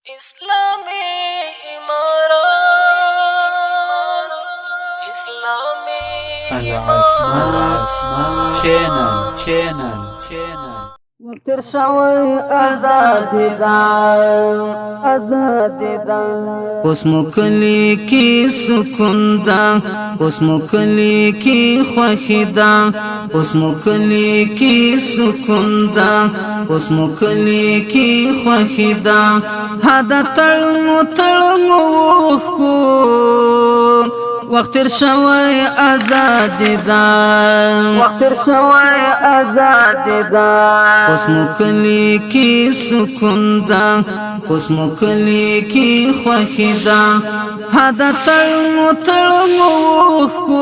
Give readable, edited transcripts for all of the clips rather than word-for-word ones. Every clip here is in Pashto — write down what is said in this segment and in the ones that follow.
इस्लामी इमारत इस्लामी العصمت channel وقتر شوی آزادی دا اوس مکلی کی سکون دا اوس مکلی کی خوخی دا اوس مکلی کی سکون دا اوس مکلی کی خوخی دا هدا تړمو کو وقتر شوی آزادی دا وقتر شوی آزادی دا اوس مکلی کی سکون دا اوس مکلی کی خوخی دا هدا تړمو کو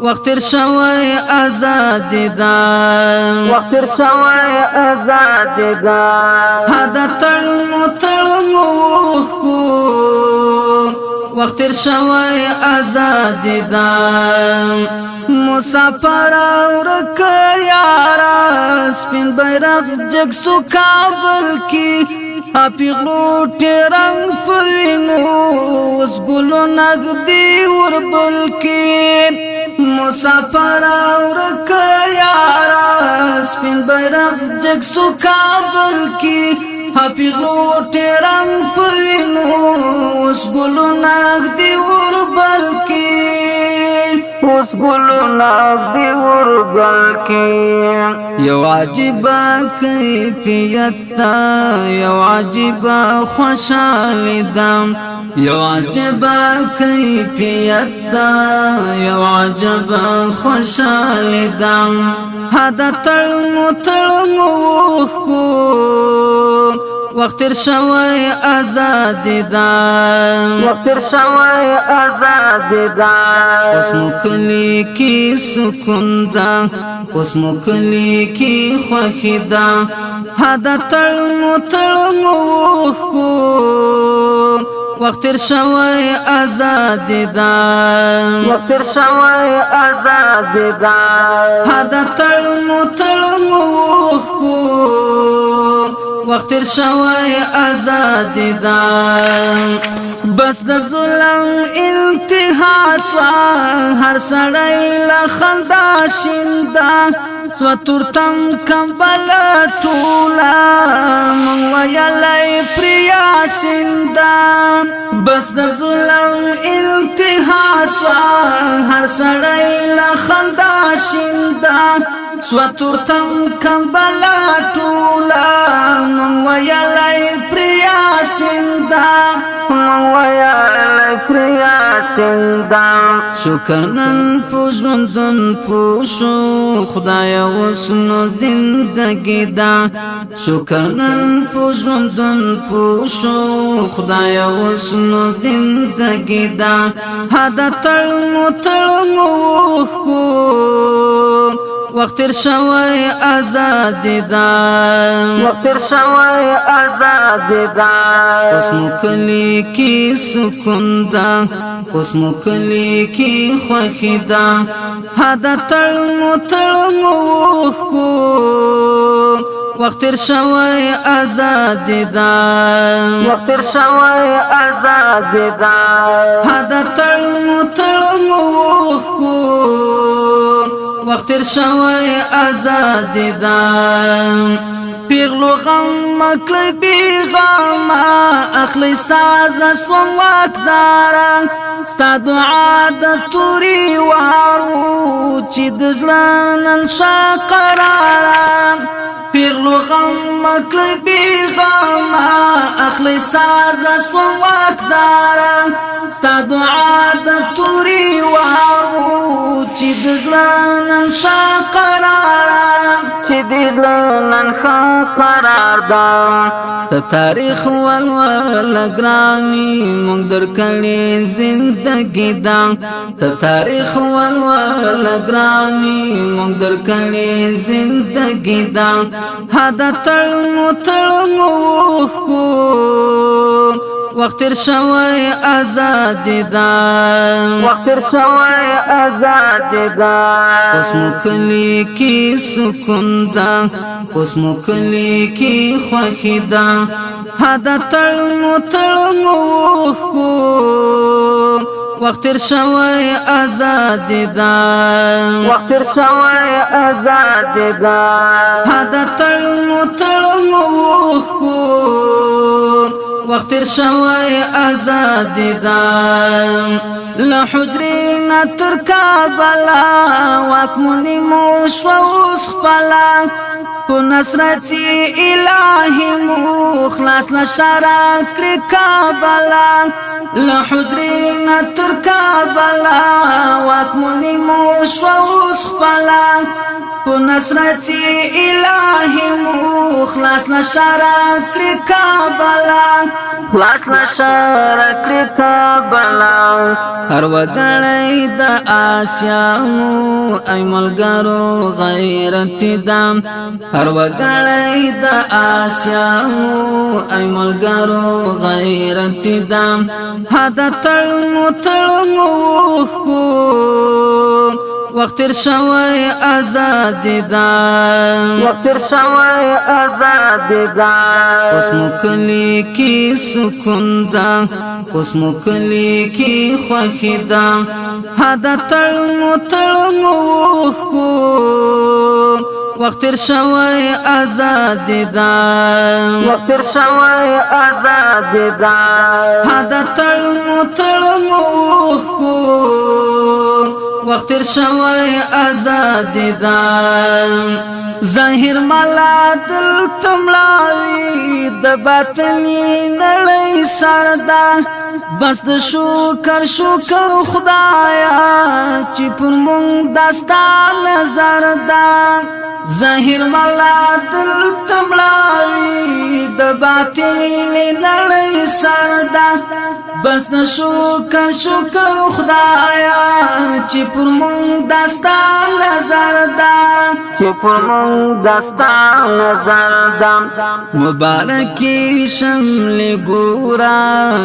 وقتر شوی آزادی دا وقتر شوی آزادی دا هدا تړمو کو وقتر شوی آزادی دا مسافر اورک یارا سپین بیرغ جگ سو کابل کی اپیغلو رنگ پوینو اس گلو نگدی وربل کی مسافر اورک یارا سپین بیرغ جگ سو کابل کی اپیغلو رنگ پوینو اس گلو نگدی وربل کی اوس ګلو ناک دی ورګل کې یو عجیب کیفیت دا یو عجیب خوشحالی دا یو عجیب کیفیت دا یو عجیب خوشحالی دا هدا تړمو کو وقتر شوی آزادی دا وقتر شوی آزادی دا اوس مکلی کی سکون دا اوس مکلی کی خوخی دا هدا تړمو کو وقتر شوی آزادی دا وقتر شوی آزادی دا هدا تړمو کو وقتر شوی آزادی دا بس د ظلم انتها سوا هر سړی لا خندا شیندا سو تورتم کمبل ټولا مون ویلای پریا سیندا بس د ظلم انتها سوا هر سړی لا خندا شیندا سو تورتم کمبل ټولا مون ویلای پریا سیندا ویالی پریا سندا شکرنن پوزوندن پوشو خدای وسنو زندگی دا شکرنن پوزوندن پوشو خدای وسنو زندگی دا هدا تړمو کو وقتر شوی آزادی دا وقتر شوی آزادی دا اوس مکلی کی سکون دا اوس مکلی کی خوخی دا هدا تړمو کو وقتر شوی آزادی دا وقتر شوی آزادی دا هدا تړمو کو وقتر شوی آزادی دا پیغلو غم مکلی بی غم اخلی ساز سوان واکدارا ستا دعا دا توری وارو چی دزلنن شا قرارا پیغلو غم مکلی بی غم اخلی ساز سوان واکدارا ستا دعا دا توری وارو چی دزلنن شا قرارا چی دیزلنن خا قرار دا تا تاریخ والوال گرانی مونگ در کلی زندگی دا تا تاریخ والوال گرانی مونگ در کلی زندگی دا هدا تړمو کو وقت تیر شوی آزاد دا وقت تیر شوی آزاد دا اوس مو کلی کی سکون دا اوس مو کلی کی خوښی دا هدا تړمو کو وقت تیر شوی آزاد دا وقت تیر شوی آزاد دا هدا تړمو کو وقت تیر شوی آزاد دا لحجرنا تر کابلا واکمونی مو شووس خپلا په نصرتی الہی مو خلاص لشارا کړی کابلا لحجرنا تر کابلا واکمونی مو شووس خپلا په نصرتی الہی مو خلاص لشارا کړی کابلا خلاص لشارا کړی کابلا هر وګړی د آسیانو ای ملګرو غیرت دام هر وګړی د آسیانو ای ملګرو غیرت دام هدا تړمو کو وقت تیر شوی آزاد دا وقت تیر شوی آزاد دا اوس مو کلی کی سکون دا اوس مو کلی کی خوښی دا هدا تړمو کو وقت تیر شوی آزاد دا وقت تیر شوی آزاد دا هدا تړمو کو وقت تیر شوی آزاد دا ظاهر مالا دل تملاوی د باطنی نړۍ سردا بس د شکر خدایا چې پر مونږ داستا نظر دا ظاهر مالا دل تملاوی د باطنی نړۍ سردا بس د شکر خدایا چې پر مونږ داستا نظر دا چې پر مونږ داستا نظر دا مبارکی شمل ګورا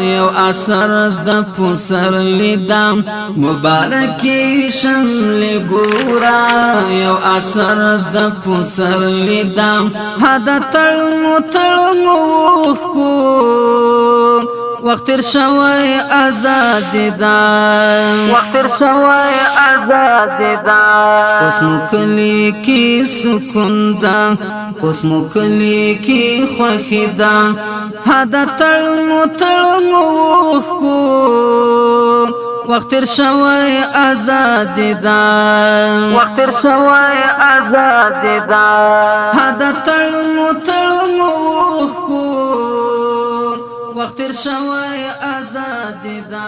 یو اثر د پسر لیدم مبارکی شمل ګورا یو اثر د پسر لیدم هدا تړمو کو وقت تیر شوی آزاد دا وقت تیر شوی آزاد دا اوس مو کلی کی سکون دا اوس مو کلی کی خوښی دا هدا تړمو کو وقت تیر شوی آزاد دا وقت تیر شوی آزاد دا هدا تړمو کو وقت تیر شوی آزاد دا